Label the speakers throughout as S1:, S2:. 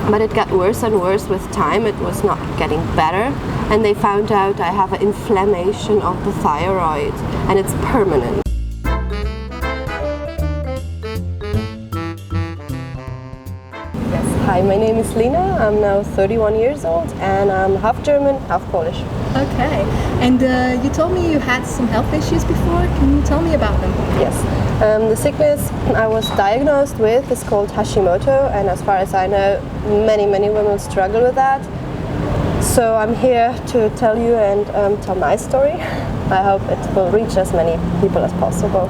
S1: But it got worse and worse with time. It was not getting better, and they found out I have an inflammation of the thyroid, and it's permanent. Hi, my name is Lina. I'm now 31 years old, and I'm half German, half Polish.
S2: Okay, and you told me you had some health issues before. Can you tell me about them?
S1: Yes. The sickness I was diagnosed with is called Hashimoto, and as far as I know, many women struggle with that. So I'm here to tell you and tell my story. I hope it will reach as many people as possible.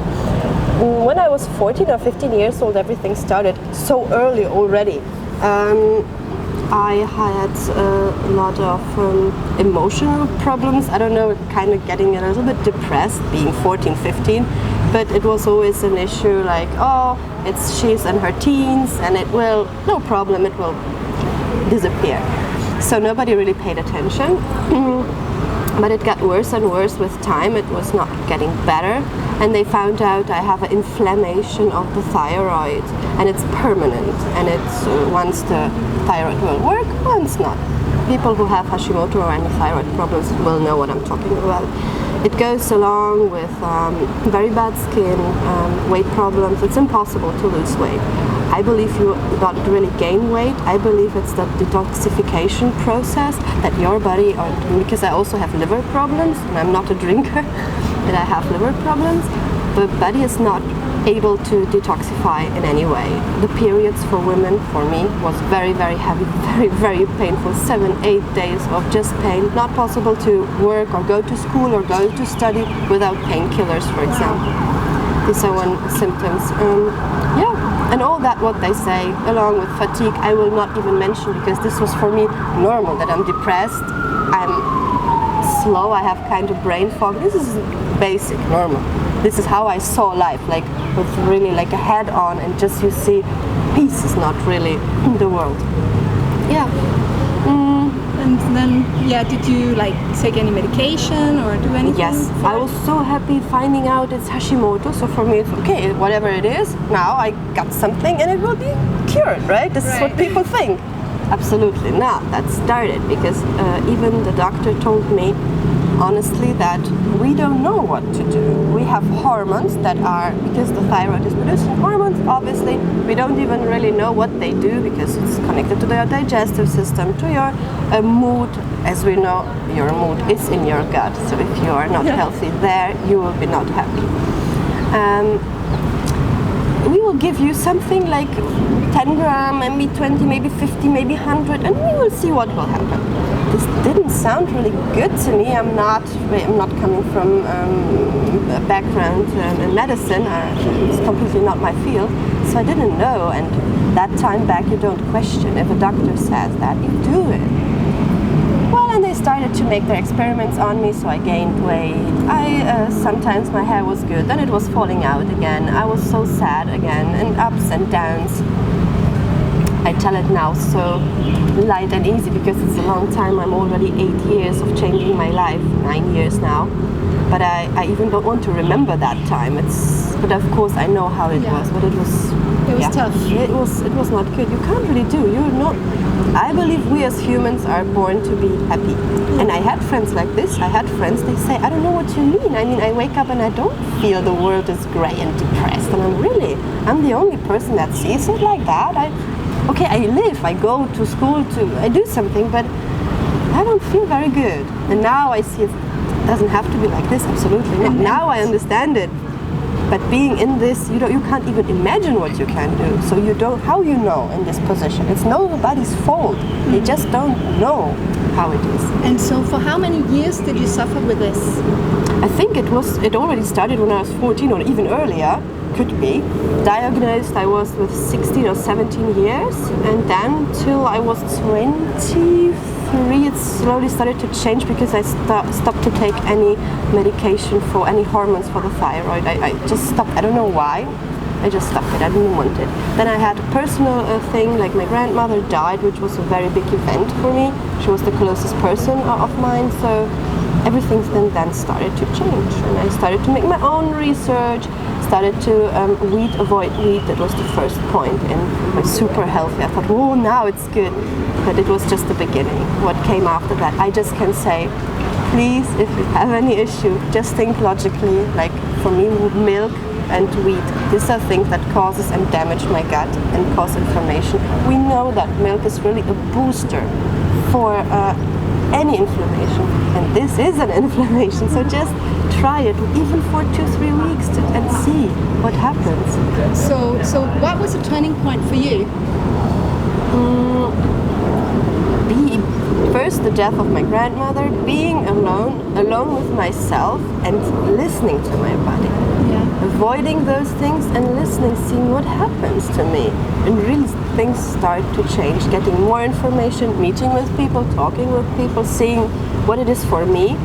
S1: When I was 14 or 15 years old, everything started so early already. I had a lot of emotional problems. I don't know, kind of getting a little bit depressed being 14, 15, but it was always an issue like, oh, she's in her teens and it will, no problem, it will disappear. So nobody really paid attention. But it got worse and worse with time. It was not getting better, and they found out I have an inflammation of the thyroid, and it's permanent, and it's once the thyroid will work, once not. People who have Hashimoto or any thyroid problems will know what I'm talking about. It goes along with very bad skin, weight problems. It's impossible to lose weight. I believe you don't really gain weight. I believe it's the detoxification process that your body, because I also have liver problems, and I'm not a drinker, but I have liver problems, the body is not able to detoxify in any way. The periods for women, for me, was very heavy, very painful. 7-8 days of just pain. Not possible to work or go to school or go to study without painkillers, for example. These are one symptoms. And all that what they say, along with fatigue, I will not even mention, because this was for me normal, that I'm depressed, I'm slow, I have kind of brain fog. This is basic, normal. This is how I saw life, like with really like a head on, and just you see peace is not really in the world. Yeah.
S2: And then, did you like take any medication or do anything?
S1: Yes, I was so happy finding out it's Hashimoto. So for me, it's okay, whatever it is. Now I got something and it will be cured, right? This is what people think. Absolutely not. That started because even the doctor told me honestly that we don't know what to do. We have hormones that are, because the thyroid is producing hormones, obviously, we don't even really know what they do, because it's connected to your digestive system, to your mood. As we know, your mood is in your gut, so if you are not healthy there, you will be not happy. We will give you something like 10 gram, maybe 20, maybe 50, maybe 100, and we will see what will happen. This didn't sound really good to me. I'm not coming from a background in medicine. It's completely not my field, so I didn't know. And that time back, you don't question. If a doctor says that, you do it. Well, and they started to make their experiments on me, so I gained weight. Sometimes my hair was good, then it was falling out again. I was so sad again, and ups and downs. I tell it now so light and easy because it's a long time. I'm already 8 years of changing my life, 9 years now. But I even don't want to remember that time. But of course I know how it was. But it was
S2: tough.
S1: It was not good. You can't really do. I believe we as humans are born to be happy. And I had friends like this. I had friends. They say, I don't know what you mean. I mean, I wake up and I don't feel the world is grey and depressed. And I'm the only person that sees it like that. Okay, I live, I go to school, I do something, but I don't feel very good. And now I see it doesn't have to be like this, absolutely not. Now I understand it. But being in this, you can't even imagine what you can do. So how you know in this position? It's nobody's fault. They just don't know how it is.
S2: And so for how many years did you suffer with this?
S1: I think it already started when I was 14 or even earlier. Could be. Diagnosed I was with 16 or 17 years, and then till I was 23 it slowly started to change because I stopped to take any medication for any hormones for the thyroid. I just stopped. I don't know why. I just stopped it. I didn't want it. Then I had a personal thing, like my grandmother died, which was a very big event for me. She was the closest person of mine, so everything then started to change, and I started to make my own research, started to avoid wheat. That was the first point in my super healthy. I thought, oh, now it's good, but it was just the beginning. What came after that, I just can say, please, if you have any issue, just think logically. Like for me, milk and wheat, these are things that causes and damage my gut and cause inflammation. We know that milk is really a booster for any inflammation, and this is an inflammation, so just try it even for 2-3 weeks and see what happens.
S2: So what was the turning point for you?
S1: First, the death of my grandmother, being alone with myself and listening to my body. Avoiding those things and listening, seeing what happens to me. And really things start to change, getting more information, meeting with people, talking with people, seeing what it is for me.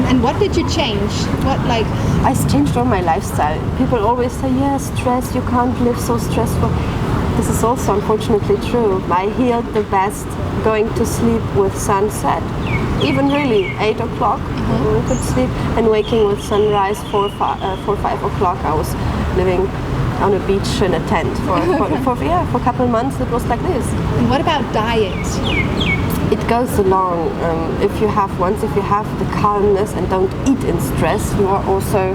S2: And what did you change?
S1: I changed all my lifestyle. People always say, yes, stress, you can't live so stressful. This is also unfortunately true. I healed the best going to sleep with sunset. Even really 8 o'clock, we could sleep, and waking with sunrise 4 5 o'clock. I was living on a beach in a tent for a couple of months. It was like this.
S2: And what about diet?
S1: It goes along. If you have the calmness and don't eat in stress, you are also,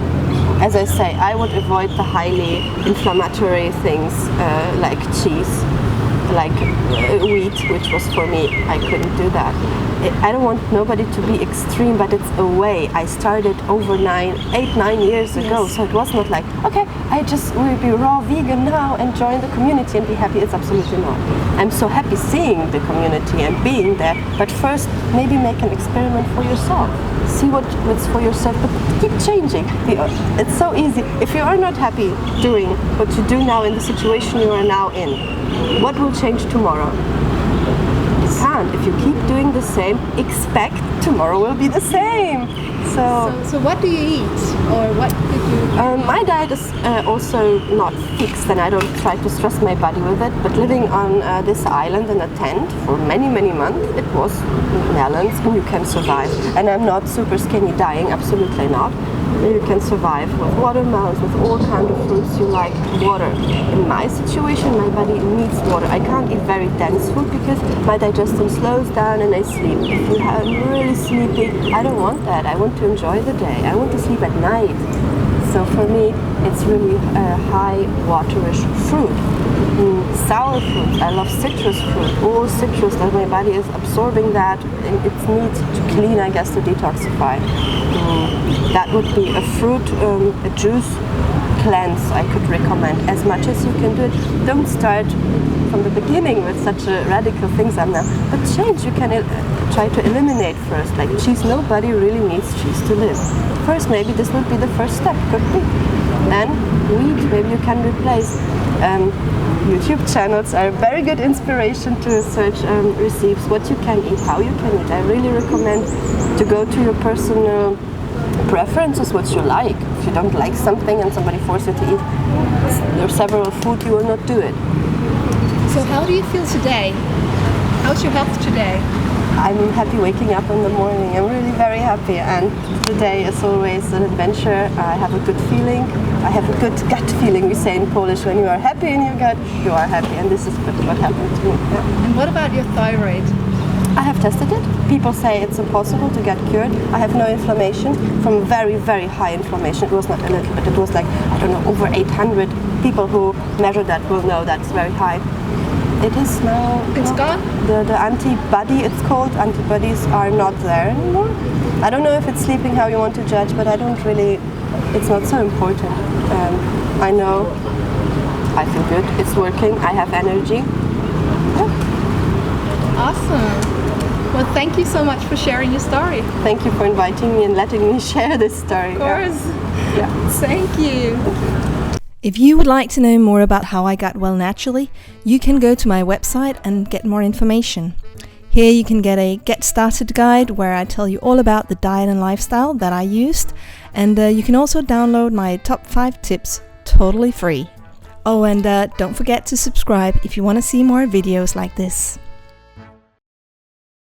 S1: as I say, I would avoid the highly inflammatory things like cheese, like wheat, which was for me, I couldn't do that. I don't want nobody to be extreme, but it's a way. I started over 8-9 years ago, so it was not like, okay, I just will be raw vegan now and join the community and be happy. It's absolutely not. I'm so happy seeing the community and being there, but first maybe make an experiment for yourself. See what's for yourself, but keep changing. It's so easy. If you are not happy doing what you do now in the situation you are now in, what will change tomorrow? And if you keep doing the same, expect tomorrow will be the same.
S2: So what do you eat, or what did you?
S1: My diet is also not fixed, and I don't try to stress my body with it. But living on this island in a tent for many months, it was melons, and you can survive. And I'm not super skinny dying, absolutely not. You can survive with watermelons, with all kinds of fruits you like. Water. In my situation, my body needs water. I can't eat very dense food because my digestion slows down and I sleep. If I'm really sleepy, I don't want that. I want to enjoy the day. I want to sleep at night. So for me, it's really high waterish fruit. Sour fruit. I love citrus fruit. All citrus, that my body is absorbing that. It's needs to clean, I guess, to detoxify. That would be a fruit, a juice cleanse I could recommend as much as you can do it. Don't start from the beginning with such radical things I'm now, but change. You can try to eliminate first. Like cheese, nobody really needs cheese to live. First, maybe this would be the first step, could be. Then wheat, maybe you can replace. YouTube channels are a very good inspiration to search recipes, what you can eat, how you can eat. I really recommend to go to your personal preferences, what you like. If you don't like something and somebody forces you to eat, there are several food, you will not do it.
S2: So how do you feel today? How's your health today?
S1: I'm happy waking up in the morning. I'm really very happy, and the day is always an adventure. I have a good feeling. I have a good gut feeling. We say in Polish, when you are happy in your gut, you are happy, and this is what happened to me. Yeah.
S2: And what about your thyroid?
S1: I have tested it. People say it's impossible to get cured. I have no inflammation from very high inflammation. It was not a little bit. It was like, I don't know, over 800 people who measure that will know that's very high. It is now.
S2: It's gone?
S1: The antibody, it's called, antibodies are not there anymore. I don't know if it's sleeping, how you want to judge, but I don't really, it's not so important. I know I feel good, it's working, I have energy. Yeah.
S2: Awesome. Well, thank you so much for sharing your story.
S1: Thank you for inviting me and letting me share this story.
S2: Of course.
S1: Yeah.
S2: Thank you.
S3: If you would like to know more about how I got well naturally, you can go to my website and get more information. Here you can get a Get Started guide where I tell you all about the diet and lifestyle that I used, and you can also download my top 5 tips totally free. Oh, and don't forget to subscribe if you want to see more videos like this.